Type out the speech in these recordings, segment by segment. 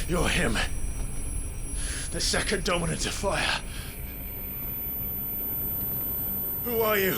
You're him. The second dominant of fire. Who are you?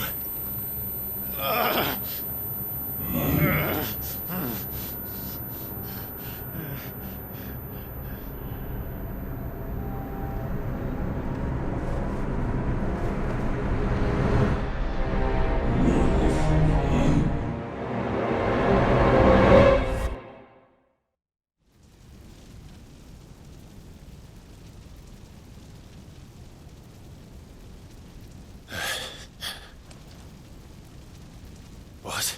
What?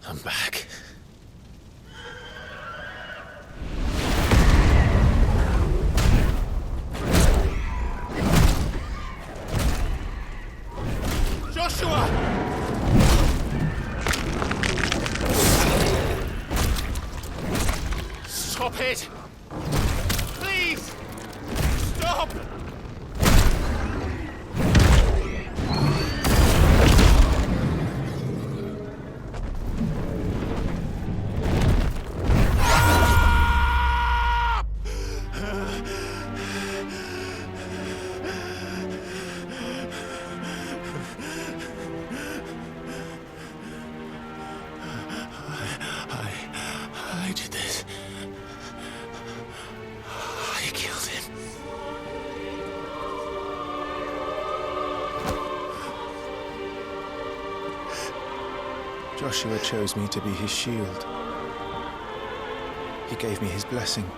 I'm back. Joshua! Stop it! Please! Stop! I did this. I killed him. Joshua chose me to be his shield. He gave me his blessing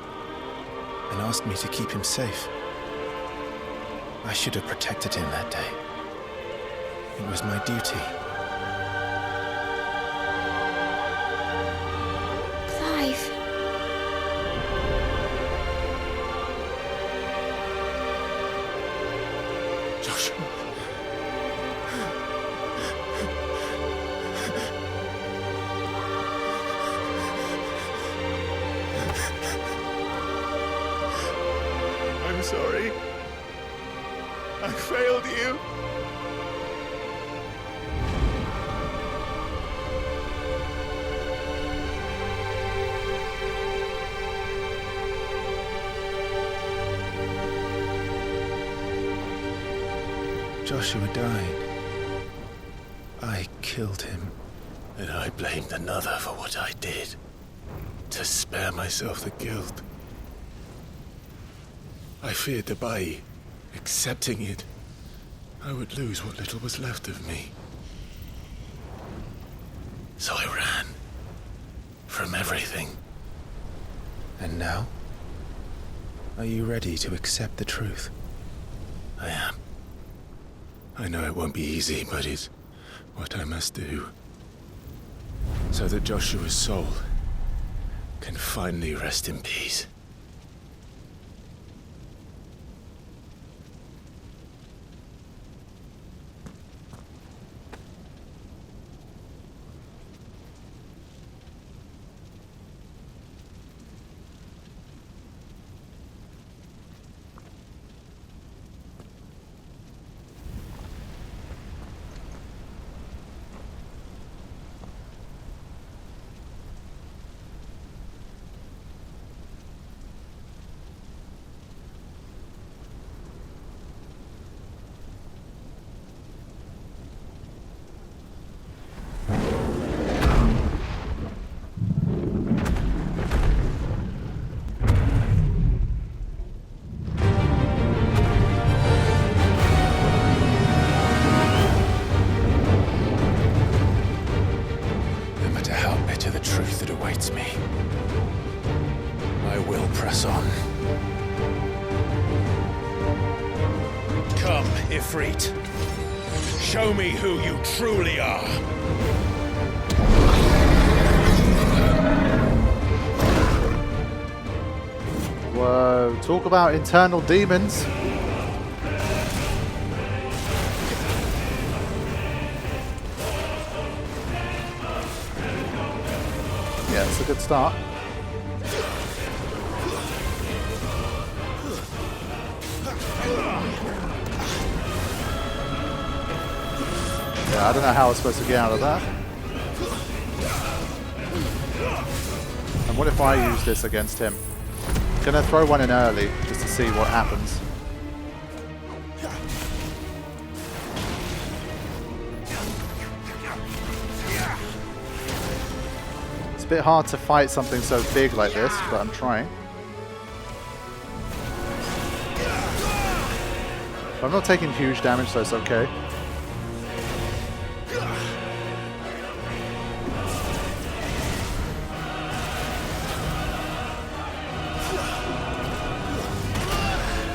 and asked me to keep him safe. I should have protected him that day. It was my duty. Clive. Joshua. I'm sorry. I failed you. Joshua died. I killed him. And I blamed another for what I did, to spare myself the guilt. I feared that by accepting it, I would lose what little was left of me. So I ran from everything. And now? Are you ready to accept the truth? I am. I know it won't be easy, but it's what I must do. So that Joshua's soul can finally rest in peace. I will press on. Ifrit. Show me who you truly are. Whoa, talk about internal demons. Yeah, it's a good start. Yeah, I don't know how I was supposed to get out of that. And what if I use this against him? I'm gonna throw one in early just to see what happens. It's a bit hard to fight something so big like this, but I'm trying. I'm not taking huge damage, so it's okay.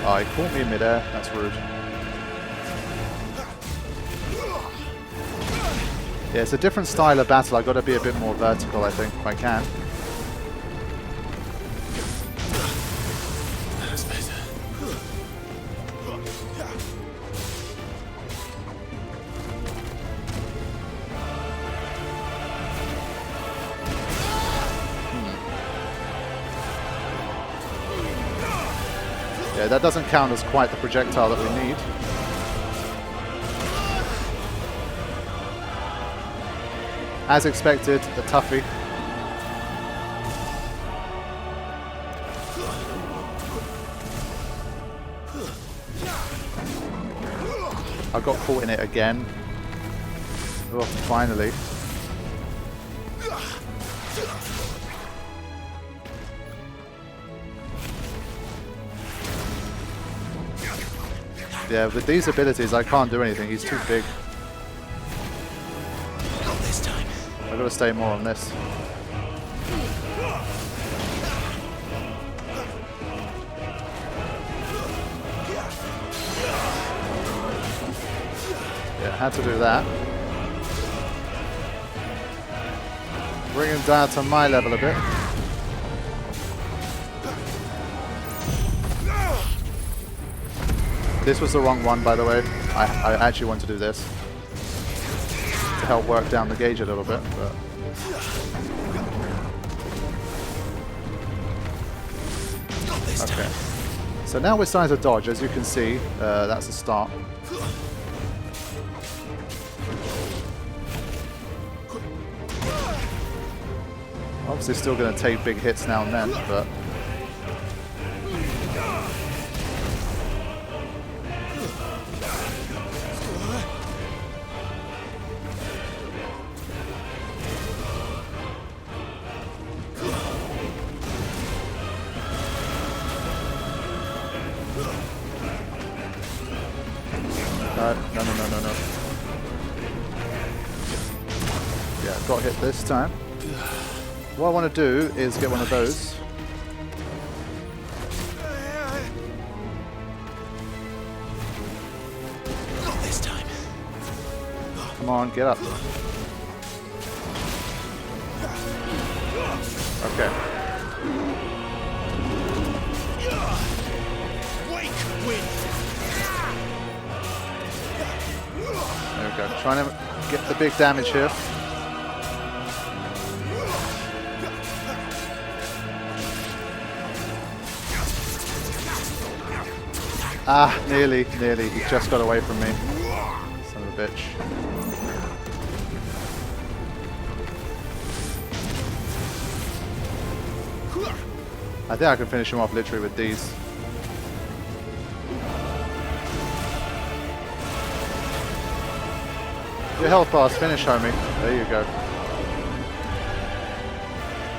Oh, he caught me in midair. That's rude. Yeah, it's a different style of battle. I've got to be a bit more vertical, I think, if I can. That's better. Yeah, that doesn't count as quite the projectile that we need. As expected, a toughie. I got caught in it again. Oh, finally. Yeah, with these abilities I can't do anything, he's too big. Not this time. I've got to stay more on this. Yeah, had to do that. Bring him down to my level a bit. This was the wrong one, by the way. I actually want to do this to help work down the gauge a little bit. But okay. So now we're starting to dodge, as you can see. That's the start. Obviously, still going to take big hits now and then, but. No. Yeah, got hit this time. What I want to do is get one of those. Not this time. Come on, get up. Okay. There we go. Trying to get the big damage here. Ah, nearly. He just got away from me. Son of a bitch. I think I can finish him off literally with these. Your health bar's finished, homie. There you go.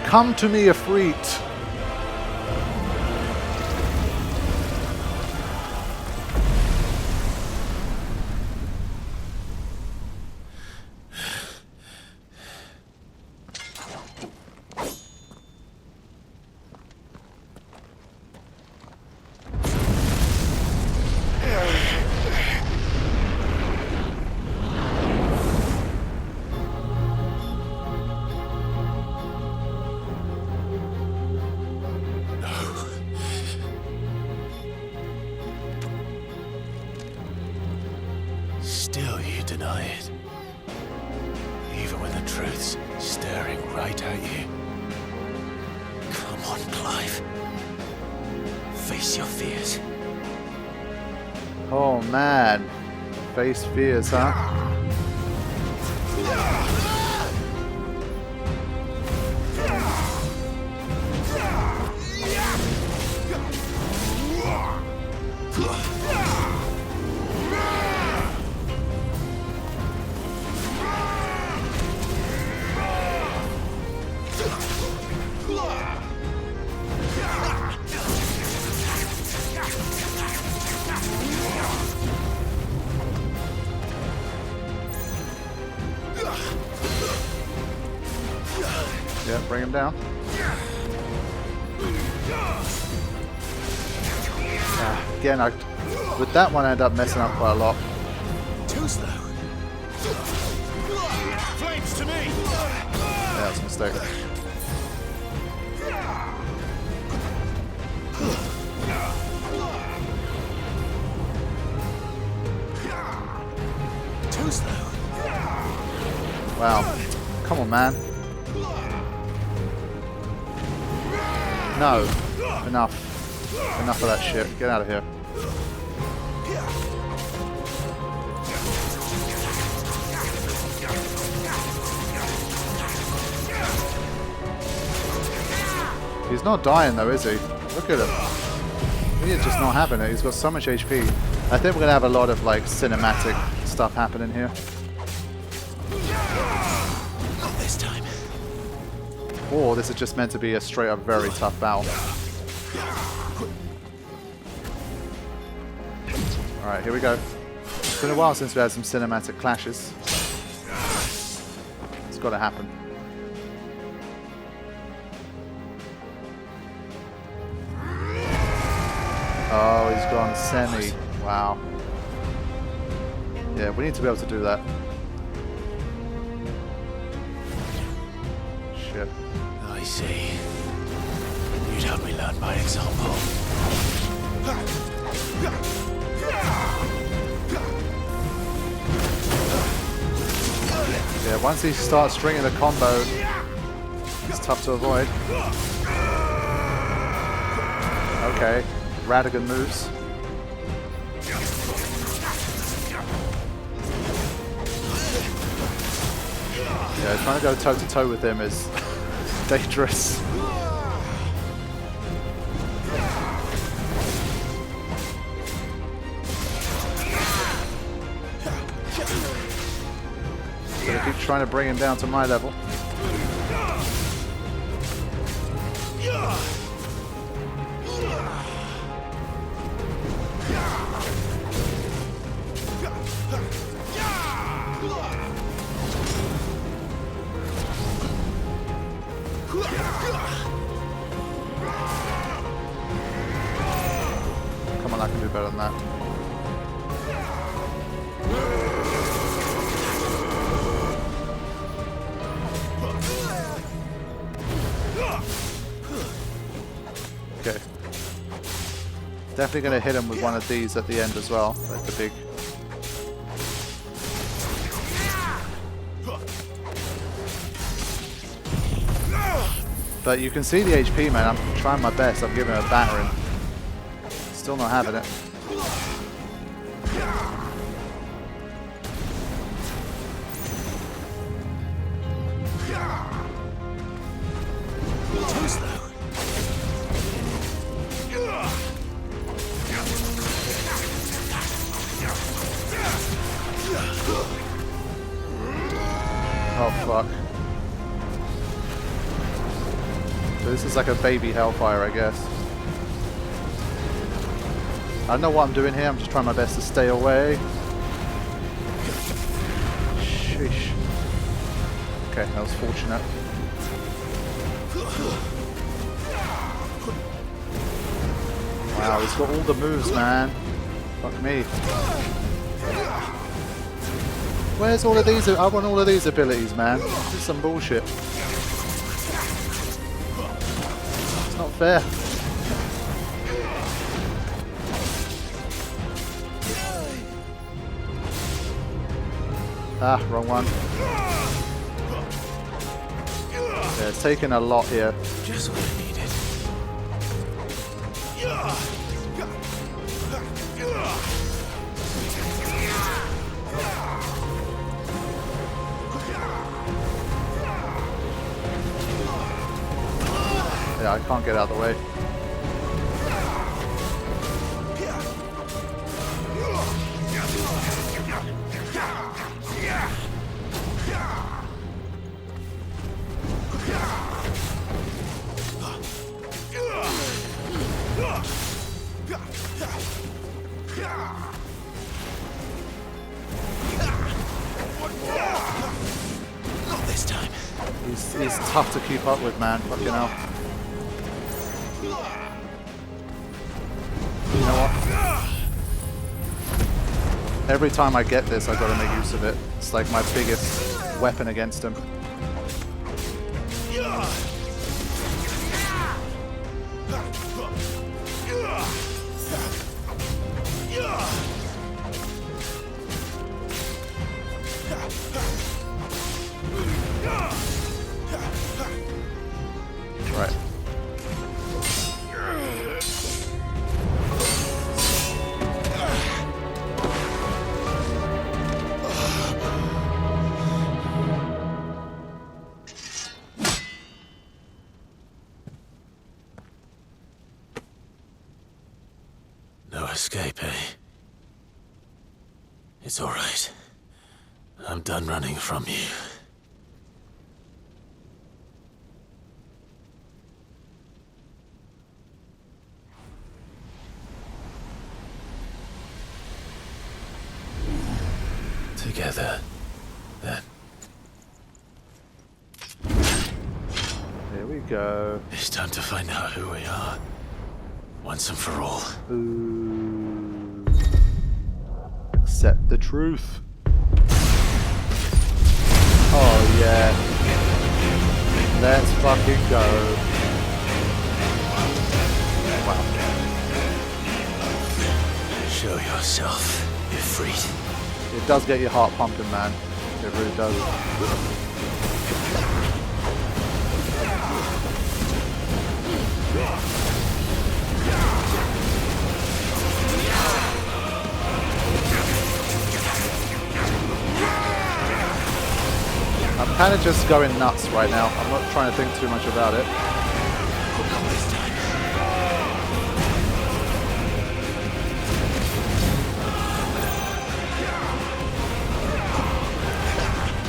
Come to me, Ifrit. still you deny it. Even when the truth's staring right at you. Come on, Clive. Face your fears. Oh man. Face fears, huh? Yeah, bring him down. Again, with that one I end up messing up quite a lot. Too slow. Flames to me. Yeah, that's a mistake. Too slow. Wow. Come on, man. No. Enough. Enough of that shit. Get out of here. He's not dying though, is he? Look at him. He's just not having it. He's got so much HP. I think we're gonna have a lot of like cinematic stuff happening here. Not this time. Or this is just meant to be a straight up very tough battle. Alright, here we go. It's been a while since we had some cinematic clashes. It's gotta happen. Oh, he's gone semi. Wow. Yeah, we need to be able to do that. Shit. I see. You'd help me learn by example. Yeah, once he starts stringing the combo, it's tough to avoid. Okay, Radigan moves. Yeah, trying to go toe to toe with him is dangerous. Gonna keep trying to bring him down to my level. Come on, I can do better than that. Okay. Definitely going to hit him with one of these at the end as well, like the big. But you can see the HP, man. I'm trying my best. I'm giving him a battering. Still not having it. Too slow. Oh fuck. So this is like a baby Hellfire, I guess. I don't know what I'm doing here, I'm just trying my best to stay away. Sheesh. Okay, that was fortunate. Wow, he's got all the moves, man. Fuck me. Where's all of these? I want all of these abilities, man. This is some bullshit. It's not fair. Ah, wrong one. Yeah, it's taking a lot here. Just what I needed. Yeah, I can't get out of the way. Not this time. He's tough to keep up with, man. Fucking hell. You know what? Every time I get this, I've got to make use of it. It's like my biggest weapon against him. Right. No escape, eh? It's all right. I'm done running from you. Together, then. Here we go. It's time to find out who we are. Once and for all. Ooh. Accept the truth. Oh yeah. Let's fucking go. Wow. Show yourself, Ifrit. It does get your heart pumping, man. It really does. I'm kind of just going nuts right now. I'm not trying to think too much about it.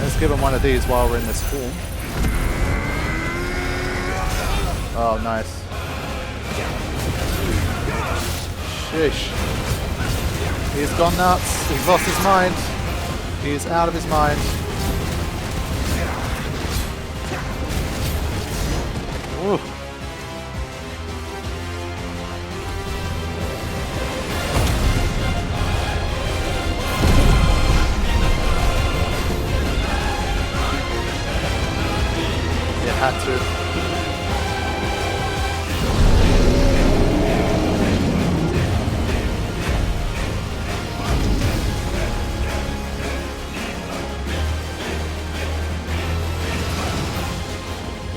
Let's give him one of these while we're in this form. Oh, nice. Sheesh. He's gone nuts. He's lost his mind. He's out of his mind. Ooh. Had to.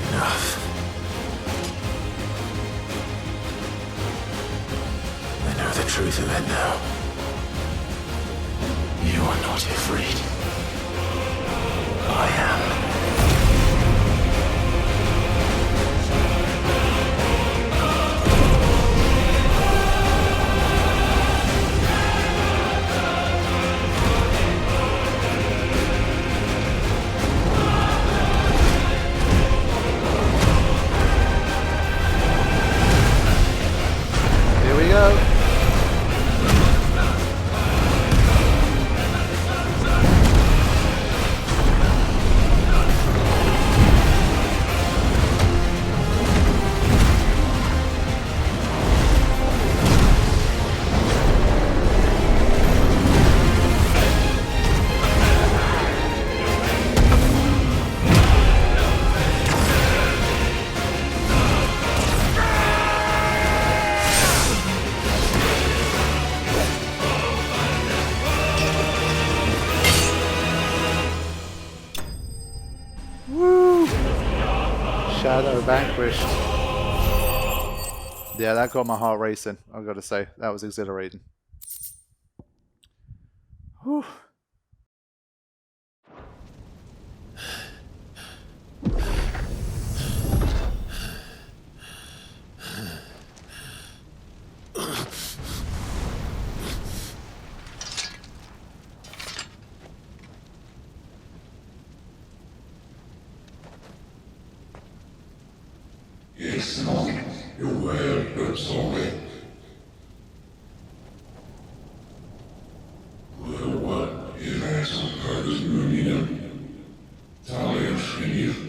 Enough. I know the truth of it now. You are not Ifrit. I am. vanquished. Yeah, that got my heart racing, I've got to say. That was exhilarating. Whew. It's not your word, but solid. What is actually part of Union? Talia Shiva.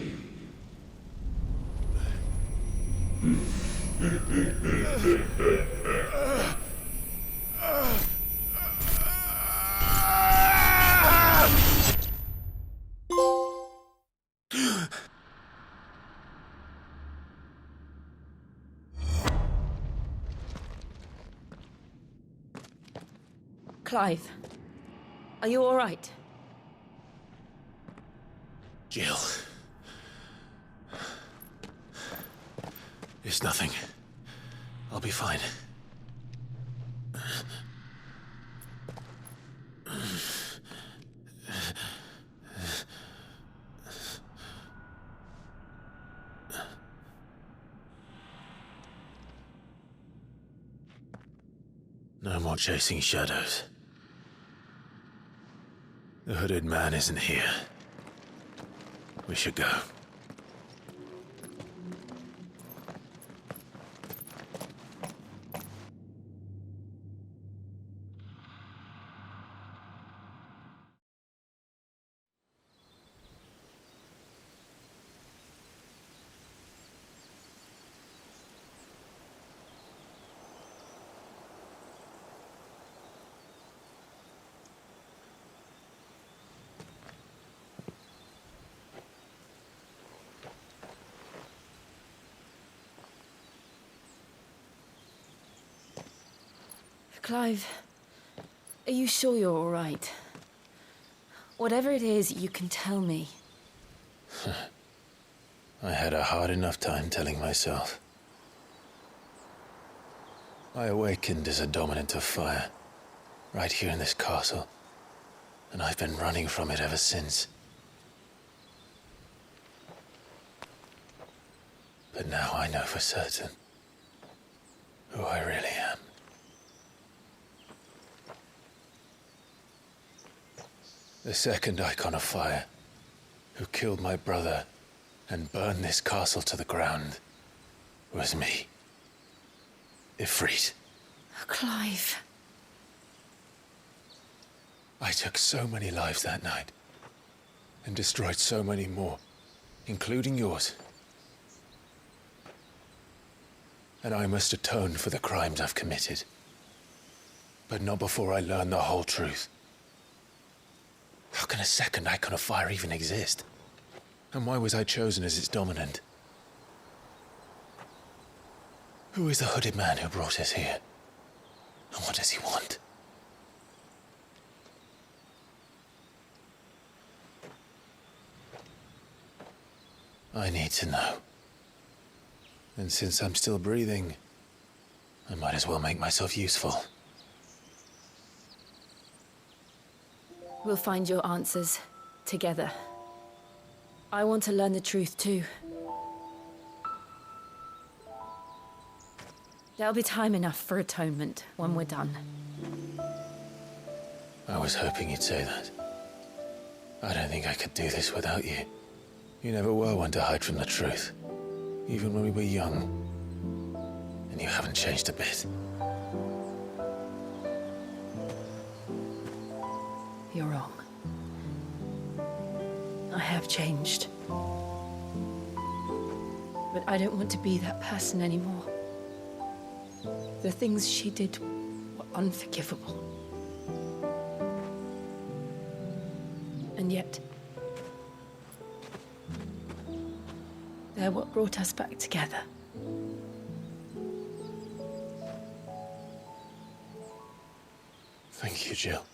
Clive, are you all right? Jill. It's nothing. I'll be fine. No more chasing shadows. The hooded man isn't here. We should go. Clive, are you sure you're all right? Whatever it is, you can tell me. I had a hard enough time telling myself. I awakened as a dominant of fire, right here in this castle, and I've been running from it ever since. But now I know for certain who I really am. The second Eikon of Fire, who killed my brother and burned this castle to the ground, was me. Ifrit. Clive. I took so many lives that night, and destroyed so many more, including yours. And I must atone for the crimes I've committed. But not before I learn the whole truth. How can a second Eikon of Fire even exist? And why was I chosen as its dominant? Who is the hooded man who brought us here? And what does he want? I need to know. And since I'm still breathing, I might as well make myself useful. We'll find your answers together. I want to learn the truth too. There'll be time enough for atonement when we're done. I was hoping you'd say that. I don't think I could do this without you. You never were one to hide from the truth, even when we were young. And you haven't changed a bit. You're wrong. I have changed. But I don't want to be that person anymore. The things she did were unforgivable. And yet, they're what brought us back together. Thank you, Jill.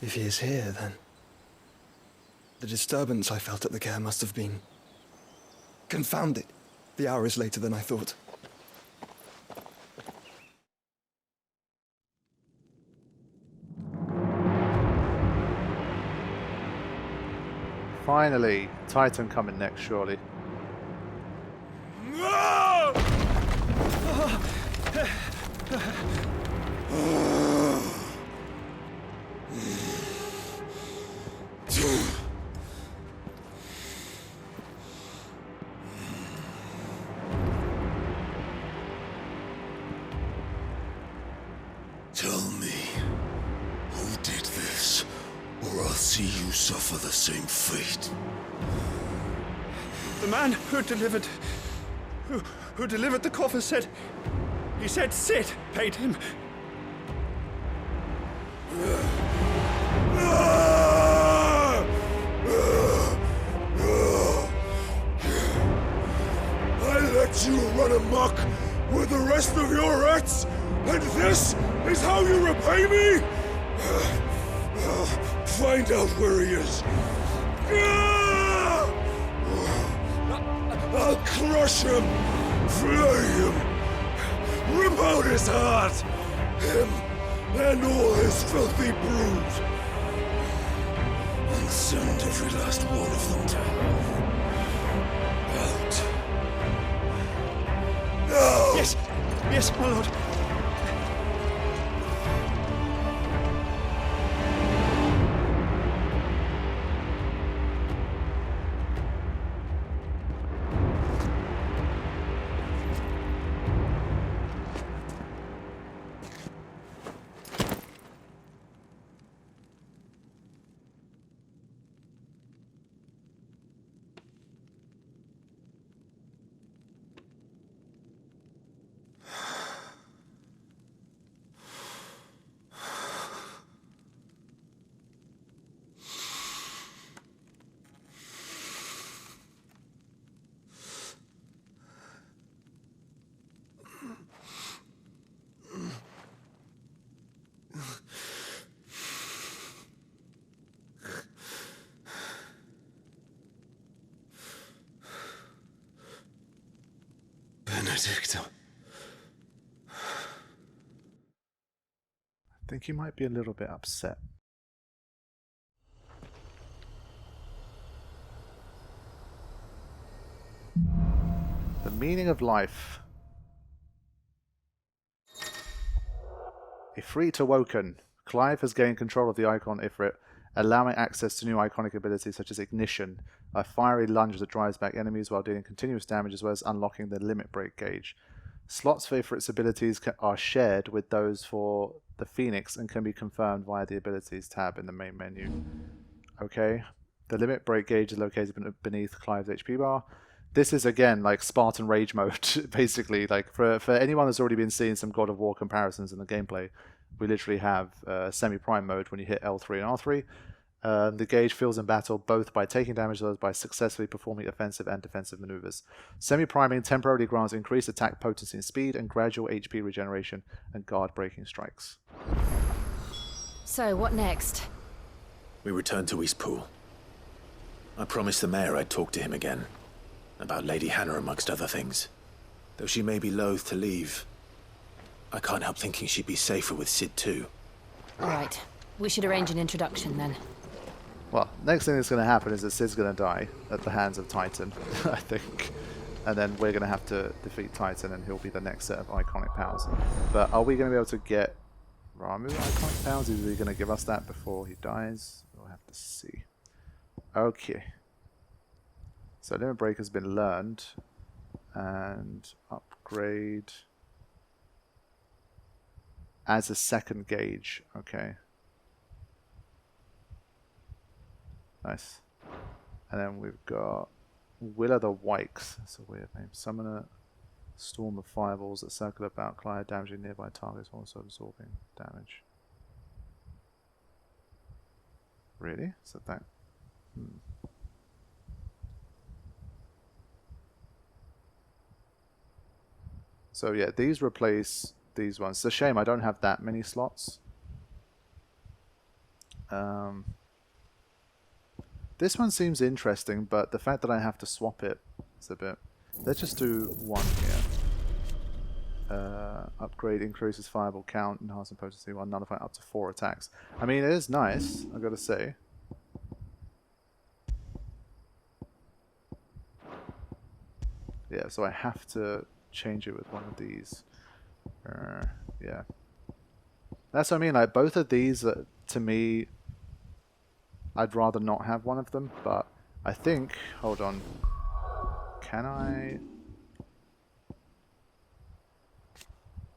If he is here, then the disturbance I felt at the care must have been confounded. The hour is later than I thought. Finally, Titan coming next, surely. Tell me, who did this, or I'll see you suffer the same fate. The man who delivered the coffer said, he said Sid paid him. I let you run amok with the rest of your rats, and this is how you repay me? Find out where he is. I'll crush him, flay him, rip out his heart, him and all his filthy brood, and send every last one of them to hell. Out. Now! Yes, yes, my lord. Benedicta. I think he might be a little bit upset. The meaning of life. Ifrit awoken. Clive has gained control of the Eikon Ifrit, allowing access to new iconic abilities such as Ignition, a fiery lunge that drives back enemies while dealing continuous damage, as well as unlocking the limit break gauge. Slots for Ifrit's abilities are shared with those for the Phoenix and can be confirmed via the Abilities tab in the main menu. Okay, the limit break gauge is located beneath Clive's HP bar. This is again like Spartan Rage mode, basically. Like for anyone that's already been seeing some God of War comparisons in the gameplay, we literally have semi-prime mode when you hit L3 and R3. The gauge fills in battle both by taking damage as well as by successfully performing offensive and defensive maneuvers. Semi-priming temporarily grants increased attack potency and speed and gradual HP regeneration and guard-breaking strikes. So, what next? We return to Eastpool. I promised the mayor I'd talk to him again. About Lady Hannah amongst other things. Though she may be loath to leave, I can't help thinking she'd be safer with Sid too. Alright, we should arrange an introduction then. Well, next thing that's going to happen is that Sid's going to die at the hands of Titan, I think. And then we're going to have to defeat Titan and he'll be the next set of iconic powers. But are we going to be able to get Ramuh iconic powers? Is he going to give us that before he dies? We'll have to see. Okay. So Limit Break has been learned. And upgrade as a second gauge. Okay. Nice. And then we've got Will of the Wykes. That's a weird name. Summon a storm of fireballs that circle about Clive, damaging nearby targets, also absorbing damage. Really? Is that? So yeah, these replace these ones. It's a shame I don't have that many slots. This one seems interesting, but the fact that I have to swap it is a bit... Let's just do one here. Upgrade increases fireball count, enhancing potency while nullifying up to 4 attacks. I mean, it is nice, I've got to say. Yeah, so I have to change it with one of these. Yeah. That's what I mean, like, both of these, to me, I'd rather not have one of them, but I think... Hold on. Can I...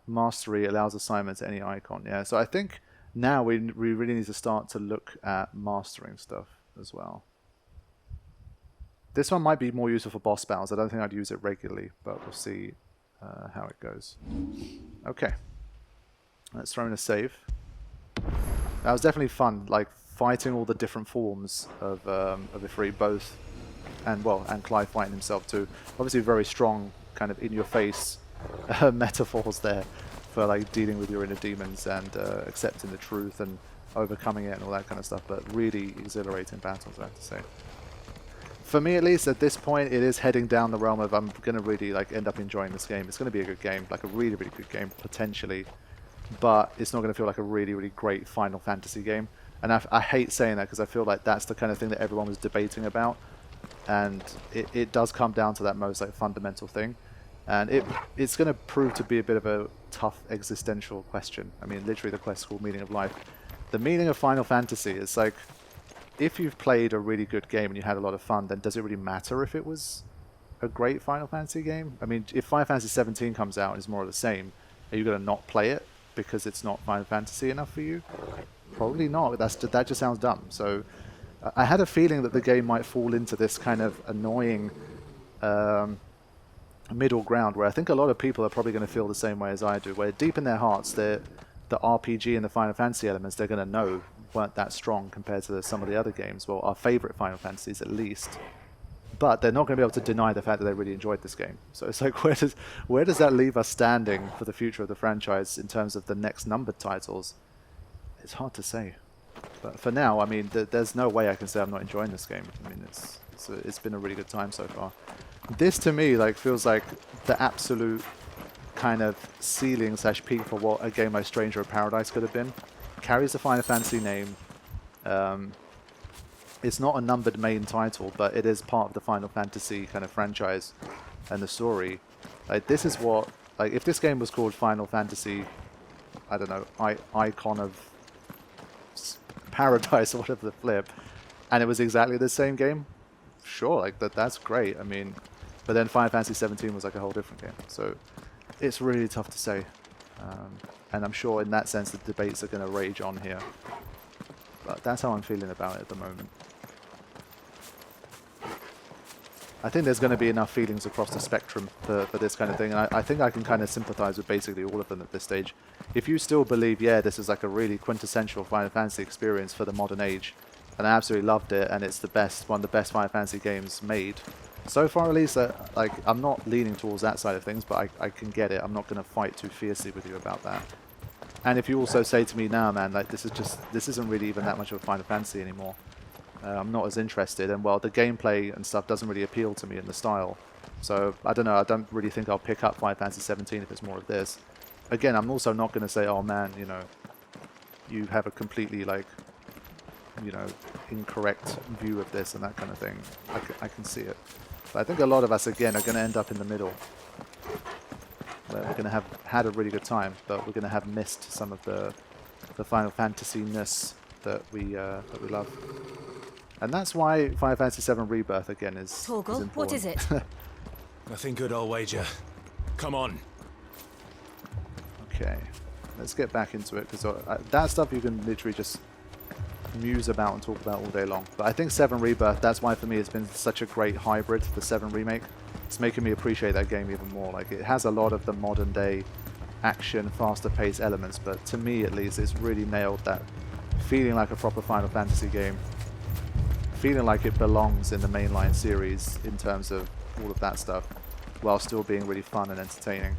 Mastery allows assignment to any icon. Yeah, so I think now we really need to start to look at mastering stuff as well. This one might be more useful for boss battles. I don't think I'd use it regularly, but we'll see how it goes. Okay. Let's throw in a save. That was definitely fun, like fighting all the different forms of Ifrit, both, and Clive fighting himself too. Obviously very strong, kind of in-your-face metaphors there for like dealing with your inner demons and accepting the truth and overcoming it and all that kind of stuff, but really exhilarating battles, I have to say. For me, at least, at this point, it is heading down the realm of I'm going to really like end up enjoying this game. It's going to be a good game, like a really, really good game, potentially. But it's not going to feel like a really, really great Final Fantasy game. And I hate saying that because I feel like that's the kind of thing that everyone was debating about. And it does come down to that most like fundamental thing. And it's going to prove to be a bit of a tough existential question. I mean, literally the quest called Meaning of Life. The meaning of Final Fantasy is like, if you've played a really good game and you had a lot of fun, then does it really matter if it was a great Final Fantasy game? I mean, if Final Fantasy 17 comes out and is more of the same, are you going to not play it because it's not Final Fantasy enough for you? Probably not. That just sounds dumb. So I had a feeling that the game might fall into this kind of annoying middle ground where I think a lot of people are probably going to feel the same way as I do, where deep in their hearts, the RPG and the Final Fantasy elements they're going to know weren't that strong compared to some of the other games, well, our favorite Final Fantasies at least. But they're not going to be able to deny the fact that they really enjoyed this game. So it's like, where does that leave us standing for the future of the franchise in terms of the next numbered titles? It's hard to say. But for now, I mean, there's no way I can say I'm not enjoying this game. I mean, it's been a really good time so far. This to me like feels like the absolute kind of ceiling / peak for what a game like Stranger of Paradise could have been. Carries the Final Fantasy name. It's not a numbered main title, but it is part of the Final Fantasy kind of franchise and the story. Like, this is what, like, if this game was called Final Fantasy, I don't know, Eikon of Paradise or whatever the flip, and it was exactly the same game, sure, like that's great. I mean, but then Final Fantasy 17 was like a whole different game, so it's really tough to say. And I'm sure in that sense the debates are going to rage on here. But that's how I'm feeling about it at the moment. I think there's going to be enough feelings across the spectrum for this kind of thing. And I think I can kind of sympathize with basically all of them at this stage. If you still believe, yeah, this is like a really quintessential Final Fantasy experience for the modern age, and I absolutely loved it, and it's the best, one of the best Final Fantasy games made. So far, at least, like, I'm not leaning towards that side of things, but I can get it. I'm not going to fight too fiercely with you about that. And if you also say to me now, man, like, this isn't really even that much of a Final Fantasy anymore. I'm not as interested, and well, the gameplay and stuff doesn't really appeal to me in the style. So, I don't know, I don't really think I'll pick up Final Fantasy 17 if it's more of this. Again, I'm also not going to say, oh man, you know, you have a completely, like, you know, incorrect view of this and that kind of thing. I can see it. But I think a lot of us, again, are going to end up in the middle. Where we're going to have had a really good time, but we're going to have missed some of the Final Fantasy-ness that we love. And that's why Final Fantasy VII Rebirth, again, is important. What is it? Nothing good, I'll wager. Come on. Okay, let's get back into it, because that stuff you can literally just muse about and talk about all day long. But I think 7 Rebirth, that's why for me it's been such a great hybrid, the 7 remake. It's making me appreciate that game even more. Like, it has a lot of the modern day action, faster paced elements, but to me at least it's really nailed that feeling like a proper Final Fantasy game, feeling like it belongs in the mainline series in terms of all of that stuff, while still being really fun and entertaining.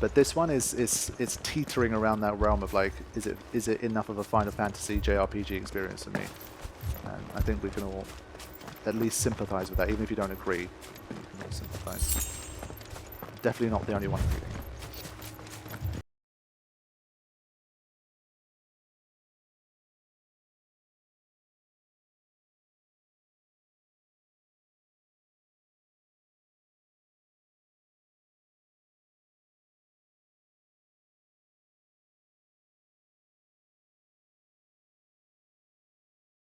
But this one it's teetering around that realm of like, is it enough of a Final Fantasy JRPG experience for me? And I think we can all at least sympathise with that, even if you don't agree. I think you can all sympathise. Definitely not the only one agreeing.